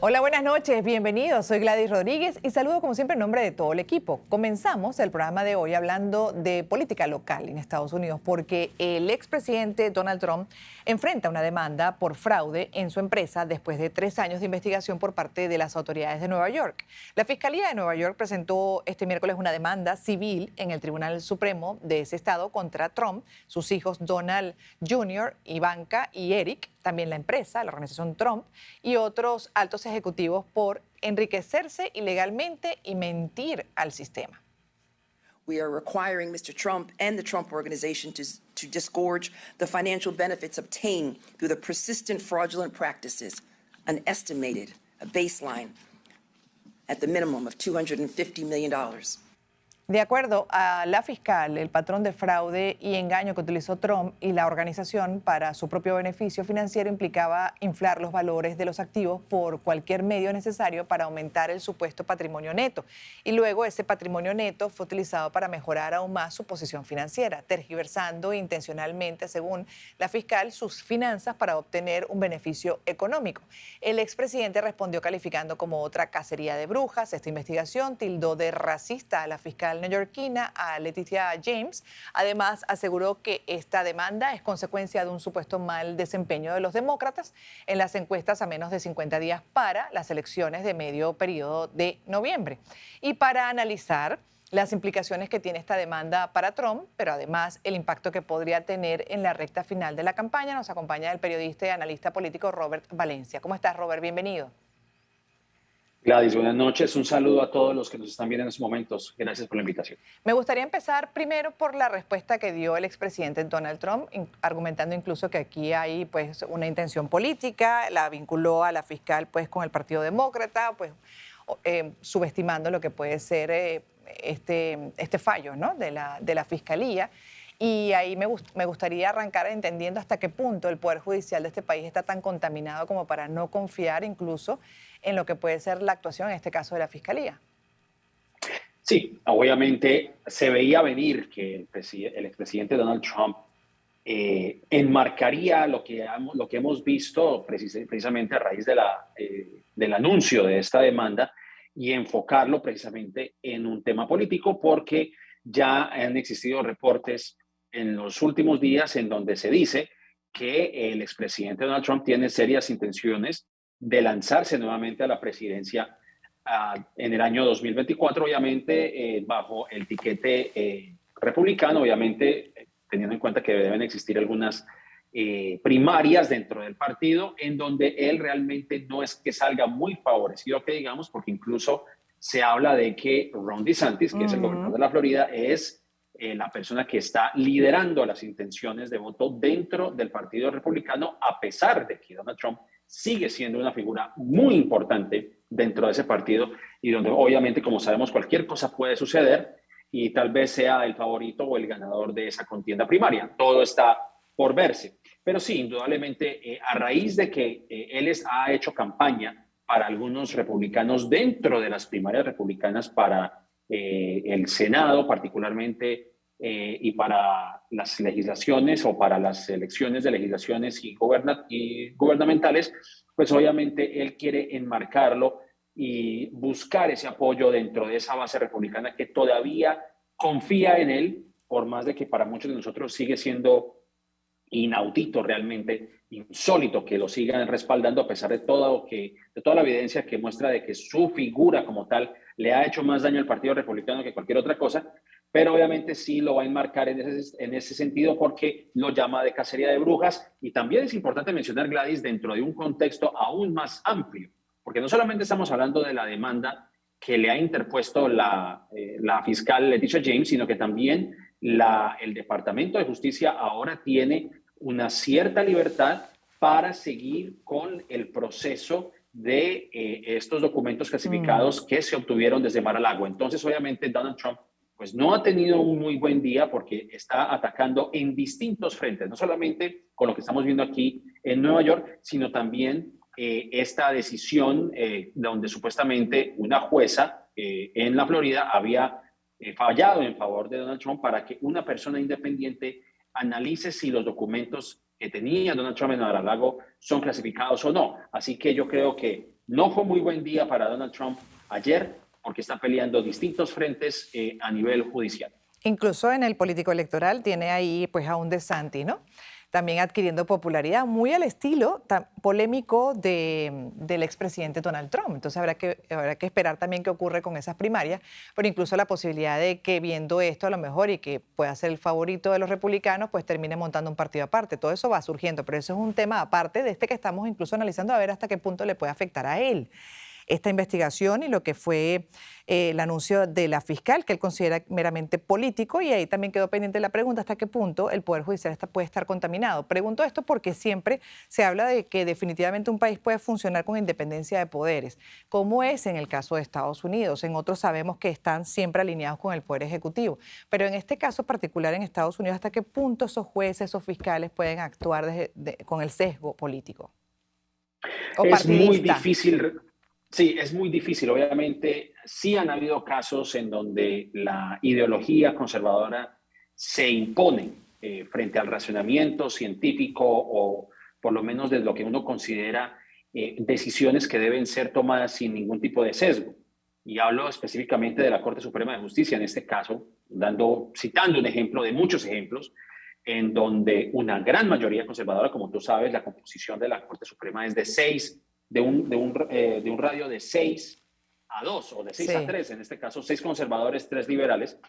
Hola, buenas noches, bienvenidos. Soy Gladys Rodríguez y saludo como siempre en nombre de todo el equipo. Comenzamos el programa de hoy hablando de política local en Estados Unidos porque el expresidente Donald Trump enfrenta una demanda por fraude en su empresa después de 3 años de investigación por parte de las autoridades de Nueva York. La Fiscalía de Nueva York presentó este miércoles una demanda civil en el Tribunal Supremo de ese estado contra Trump, sus hijos Donald Jr., Ivanka y Eric, también la empresa, la organización Trump, y otros altos ejecutivos por enriquecerse ilegalmente y mentir al sistema. We are requiring Mr. Trump and the Trump Organization to disgorge the financial benefits obtained through the persistent fraudulent practices, an estimated, a baseline, at the minimum of $250 million. De acuerdo a la fiscal, el patrón de fraude y engaño que utilizó Trump y la organización para su propio beneficio financiero implicaba inflar los valores de los activos por cualquier medio necesario para aumentar el supuesto patrimonio neto. Y luego ese patrimonio neto fue utilizado para mejorar aún más su posición financiera, tergiversando intencionalmente, según la fiscal, sus finanzas para obtener un beneficio económico. El expresidente respondió calificando como otra cacería de brujas esta investigación, tildó de racista a la fiscal neoyorquina, a Letitia James. Además, aseguró que esta demanda es consecuencia de un supuesto mal desempeño de los demócratas en las encuestas a menos de 50 días para las elecciones de medio periodo de noviembre. Y para analizar las implicaciones que tiene esta demanda para Trump, pero además el impacto que podría tener en la recta final de la campaña, nos acompaña el periodista y analista político Robert Valencia. ¿Cómo estás, Robert? Bienvenido. Gladys, buenas noches. Un saludo a todos los que nos están viendo en estos momentos. Gracias por la invitación. Me gustaría empezar primero por la respuesta que dio el expresidente Donald Trump, argumentando incluso que aquí hay pues una intención política, la vinculó a la fiscal pues con el Partido Demócrata, pues subestimando lo que puede ser este fallo, ¿no?, de la fiscalía. Y ahí me gustaría arrancar entendiendo hasta qué punto el Poder Judicial de este país está tan contaminado como para no confiar incluso en lo que puede ser la actuación, en este caso, de la Fiscalía. Sí, obviamente se veía venir que el expresidente Donald Trump enmarcaría lo que hemos visto precisamente a raíz del anuncio de esta demanda y enfocarlo precisamente en un tema político, porque ya han existido reportes en los últimos días en donde se dice que el expresidente Donald Trump tiene serias intenciones de lanzarse nuevamente a la presidencia en el año 2024, obviamente bajo el tiquete republicano, obviamente teniendo en cuenta que deben existir algunas primarias dentro del partido, en donde él realmente no es que salga muy favorecido, que digamos, porque incluso se habla de que Ron DeSantis, que es el gobernador de la Florida, es la persona que está liderando las intenciones de voto dentro del Partido Republicano, a pesar de que Donald Trump sigue siendo una figura muy importante dentro de ese partido y donde obviamente, como sabemos, cualquier cosa puede suceder y tal vez sea el favorito o el ganador de esa contienda primaria. Todo está por verse. Pero sí, indudablemente, a raíz de que él ha hecho campaña para algunos republicanos dentro de las primarias republicanas para el Senado particularmente, y para las legislaciones o para las elecciones de legislaciones y gubernamentales, pues obviamente él quiere enmarcarlo y buscar ese apoyo dentro de esa base republicana que todavía confía en él, por más de que para muchos de nosotros sigue siendo inaudito, realmente insólito que lo sigan respaldando a pesar de toda la evidencia que muestra de que su figura como tal le ha hecho más daño al Partido Republicano que cualquier otra cosa. Pero obviamente sí lo va a enmarcar en ese sentido porque lo llama de cacería de brujas. Y también es importante mencionar, Gladys, dentro de un contexto aún más amplio, porque no solamente estamos hablando de la demanda que le ha interpuesto la fiscal Letitia James, sino que también el Departamento de Justicia ahora tiene una cierta libertad para seguir con el proceso de estos documentos clasificados que se obtuvieron desde Mar-a-Lago. Entonces, obviamente, Donald Trump pues no ha tenido un muy buen día porque está atacando en distintos frentes, no solamente con lo que estamos viendo aquí en Nueva York, sino también esta decisión donde supuestamente una jueza en la Florida había fallado en favor de Donald Trump para que una persona independiente analice si los documentos que tenía Donald Trump en Mar-a-Lago son clasificados o no. Así que yo creo que no fue muy buen día para Donald Trump ayer porque está peleando distintos frentes a nivel judicial. Incluso en el político electoral tiene ahí pues a un DeSantis, ¿no? También adquiriendo popularidad, muy al estilo polémico del expresidente Donald Trump. Entonces habrá que esperar también qué ocurre con esas primarias, pero incluso la posibilidad de que viendo esto a lo mejor y que pueda ser el favorito de los republicanos, pues termine montando un partido aparte. Todo eso va surgiendo, pero eso es un tema aparte de este que estamos incluso analizando a ver hasta qué punto le puede afectar a él esta investigación y lo que fue el anuncio de la fiscal, que él considera meramente político, y ahí también quedó pendiente la pregunta hasta qué punto el Poder Judicial puede estar contaminado. Pregunto esto porque siempre se habla de que definitivamente un país puede funcionar con independencia de poderes, como es en el caso de Estados Unidos. En otros sabemos que están siempre alineados con el Poder Ejecutivo, pero en este caso particular en Estados Unidos, ¿hasta qué punto esos jueces, esos fiscales pueden actuar con el sesgo político o Es muy partidista? difícil. Sí, es muy difícil. Obviamente, sí han habido casos en donde la ideología conservadora se impone frente al razonamiento científico o por lo menos desde lo que uno considera decisiones que deben ser tomadas sin ningún tipo de sesgo. Y hablo específicamente de la Corte Suprema de Justicia, en este caso, citando un ejemplo de muchos ejemplos, en donde una gran mayoría conservadora, como tú sabes, la composición de la Corte Suprema es de seis de un radio de 6 a 2 o de 6 a 3, en este caso 6 conservadores, 3 liberales,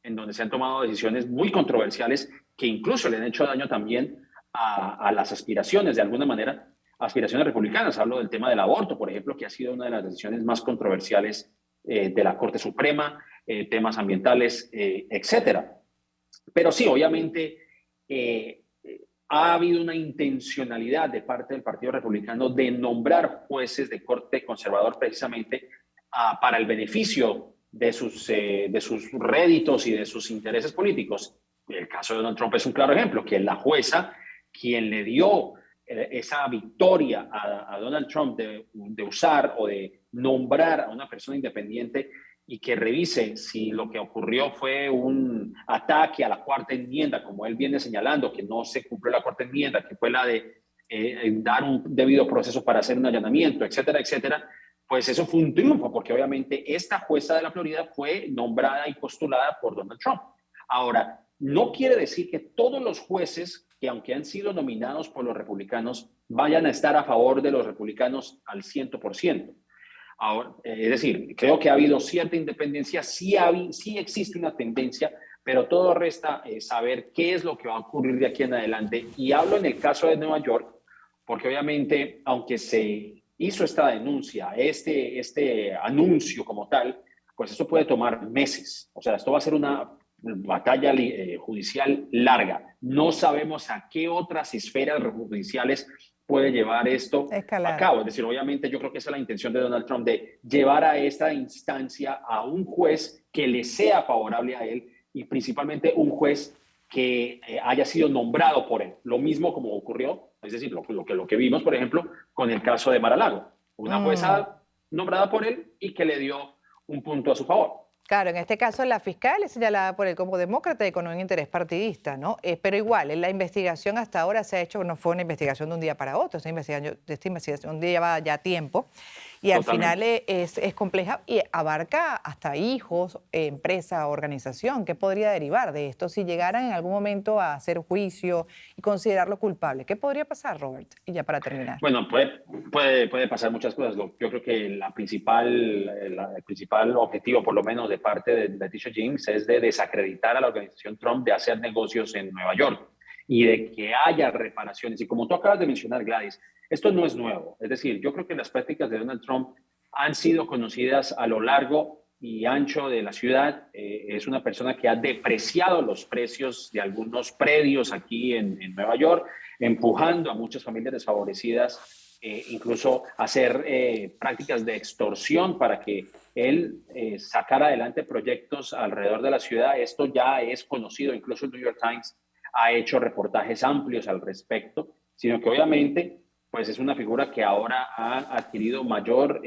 en donde se han tomado decisiones muy controversiales que incluso le han hecho daño también a las aspiraciones, de alguna manera, aspiraciones republicanas. Hablo del tema del aborto, por ejemplo, que ha sido una de las decisiones más controversiales de la Corte Suprema, temas ambientales, etcétera. Pero sí, obviamente, ha habido una intencionalidad de parte del Partido Republicano de nombrar jueces de corte conservador precisamente para el beneficio de sus réditos y de sus intereses políticos. El caso de Donald Trump es un claro ejemplo, que la jueza quien le dio esa victoria a Donald Trump de usar o de nombrar a una persona independiente y que revise si lo que ocurrió fue un ataque a la cuarta enmienda, como él viene señalando, que no se cumplió la cuarta enmienda, que fue la de dar un debido proceso para hacer un allanamiento, etcétera, etcétera, pues eso fue un triunfo, porque obviamente esta jueza de la Florida fue nombrada y postulada por Donald Trump. Ahora, no quiere decir que todos los jueces que aunque han sido nominados por los republicanos, vayan a estar a favor de los republicanos al 100%. Ahora, es decir, creo que ha habido cierta independencia, sí existe una tendencia, pero todo resta saber qué es lo que va a ocurrir de aquí en adelante. Y hablo en el caso de Nueva York, porque obviamente, aunque se hizo esta denuncia, este anuncio como tal, pues eso puede tomar meses. O sea, esto va a ser una batalla judicial larga. No sabemos a qué otras esferas judiciales puede llevar esto a cabo. Es decir, obviamente yo creo que esa es la intención de Donald Trump, de llevar a esta instancia a un juez que le sea favorable a él y principalmente un juez que haya sido nombrado por él. Lo mismo como ocurrió, es decir, lo que vimos, por ejemplo, con el caso de Mar-a-Lago. Una jueza nombrada por él y que le dio un punto a su favor. Claro, en este caso la fiscal es señalada por él como demócrata y con un interés partidista, ¿no? Pero igual, en la investigación hasta ahora se ha hecho, no fue una investigación de un día para otro, esta investigación lleva ya tiempo y al final es compleja y abarca hasta hijos, empresa, organización. ¿Qué podría derivar de esto si llegaran en algún momento a hacer juicio y considerarlo culpable? ¿Qué podría pasar, Robert? Y ya para terminar. Bueno, puede pasar muchas cosas. Yo creo que el principal objetivo, por lo menos de parte de Letitia James, es de desacreditar a la organización Trump de hacer negocios en Nueva York y de que haya reparaciones. Y como tú acabas de mencionar, Gladys, esto no es nuevo. Es decir, yo creo que las prácticas de Donald Trump han sido conocidas a lo largo y ancho de la ciudad. Es una persona que ha depreciado los precios de algunos predios aquí en Nueva York, empujando a muchas familias desfavorecidas, incluso a hacer prácticas de extorsión para que él sacara adelante proyectos alrededor de la ciudad. Esto ya es conocido, incluso el New York Times ha hecho reportajes amplios al respecto, sino que obviamente pues es una figura que ahora ha adquirido mayor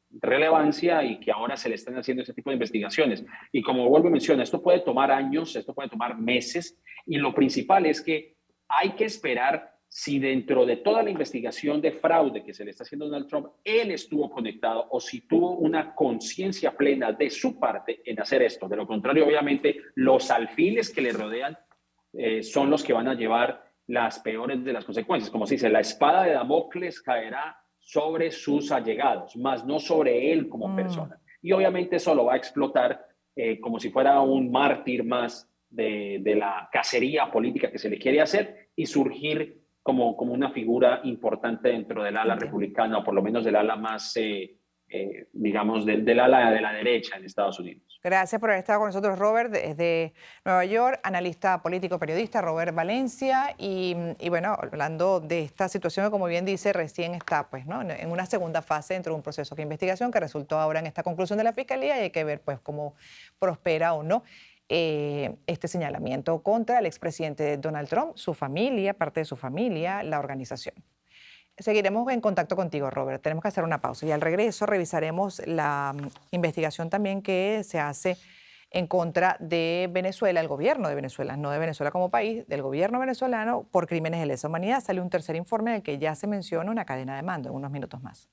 relevancia y que ahora se le están haciendo ese tipo de investigaciones. Y como vuelvo a mencionar, esto puede tomar años, esto puede tomar meses, y lo principal es que hay que esperar si dentro de toda la investigación de fraude que se le está haciendo a Donald Trump, él estuvo conectado o si tuvo una conciencia plena de su parte en hacer esto. De lo contrario, obviamente, los alfiles que le rodean son los que van a llevar las peores de las consecuencias. Como se dice, la espada de Damocles caerá sobre sus allegados, más no sobre él como persona. Y obviamente eso lo va a explotar como si fuera un mártir más de la cacería política que se le quiere hacer y surgir como una figura importante dentro del ala republicana, o por lo menos del ala más, digamos, del ala de la derecha en Estados Unidos. Gracias por haber estado con nosotros, Robert, desde Nueva York, analista político, periodista, Robert Valencia. Y bueno, hablando de esta situación que, como bien dice, recién está pues, ¿no?, en una segunda fase dentro de un proceso de investigación que resultó ahora en esta conclusión de la Fiscalía y hay que ver pues, cómo prospera o no este señalamiento contra el expresidente Donald Trump, su familia, parte de su familia, la organización. Seguiremos en contacto contigo, Robert. Tenemos que hacer una pausa y al regreso revisaremos la investigación también que se hace en contra de Venezuela, el gobierno de Venezuela, no de Venezuela como país, del gobierno venezolano por crímenes de lesa humanidad. Sale un tercer informe en el que ya se menciona una cadena de mando en unos minutos más.